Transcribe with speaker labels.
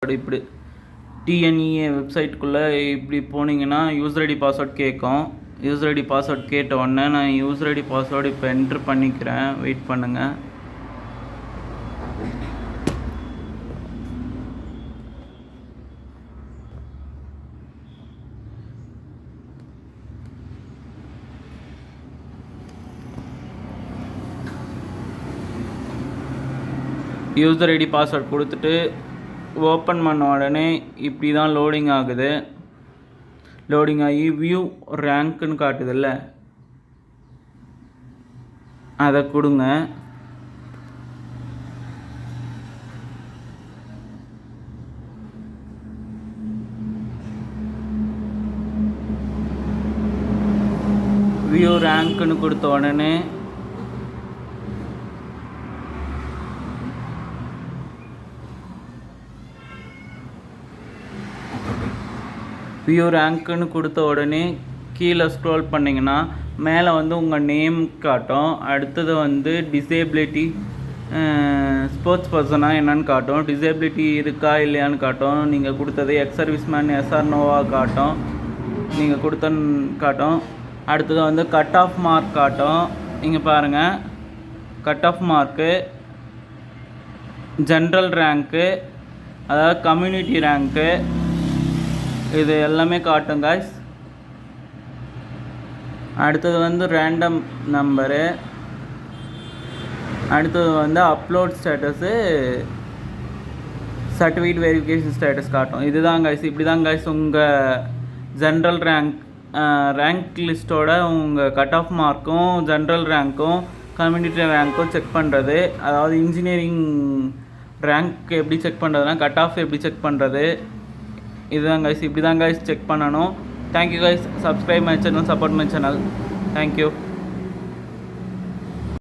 Speaker 1: இப்படி டிஎன்இஏ வெப்சைட்டுக்குள்ளே இப்படி போனீங்கன்னா யூசர் ஐடி பாஸ்வேர்ட் கேட்கும். யூசர் ஐடி பாஸ்வேர்ட் கேட்ட உடனே நான் யூசர் ஐடி பாஸ்வேர்டு இப்போ என்ட்ரு பண்ணிக்கிறேன். வெயிட் பண்ணுங்கள். யூசர் ஐடி பாஸ்வேர்ட் கொடுத்துட்டு ஓப்பன் பண்ண உடனே இப்படி தான் லோடிங் ஆகுது. லோடிங் ஆகி வியூ ரேங்க்குன்னு காட்டுதில்ல, அதை கொடுங்க. வியூ ரேங்க்குன்னு கொடுத்த உடனே வியூ ரேங்க்குன்னு கொடுத்த உடனே கீழே ஸ்க்ரோல் பண்ணிங்கன்னா மேலே வந்து உங்கள் நேம் காட்டும். அடுத்தது வந்து டிசேபிலிட்டி ஸ்போர்ட்ஸ் பர்சனாக என்னன்னு காட்டும். டிசேபிலிட்டி இருக்கா இல்லையான்னு காட்டும். நீங்கள் கொடுத்தது எக்ஸ் சர்வீஸ்மேன் எஸ்ஆர் நோவா காட்டும். நீங்கள் கொடுத்தன்னு காட்டும். அடுத்தது வந்து கட் ஆஃப் மார்க் காட்டும். இங்கே பாருங்கள், cut off mark, general rank, அதாவது கம்யூனிட்டி ரேங்க்கு, இது எல்லாமே காட்டும் காய்ஸ். அடுத்தது வந்து ரேண்டம் நம்பரு, அடுத்தது வந்து upload status, certificate verification status காட்டும். இதுதான் காய்ஸ். இப்படி தான் காய்ஸ் உங்கள் ஜென்ரல் ரேங்க் லிஸ்ட்டோட உங்கள் கட் ஆஃப் மார்க்கும் ஜென்ரல் ரேங்க்கும் கம்யூனிட்டி ரேங்க்கும் செக் பண்ணுறது. அதாவது இன்ஜினியரிங் ரேங்க் எப்படி செக் பண்ணுறதுனா கட் ஆஃப் எப்படி செக் பண்ணுறது, இதுதான் கைஸ். இப்படி தான் கைஸ் செக் பண்ணணும். Thank you guys. Subscribe my channel, support my channel. Thank you.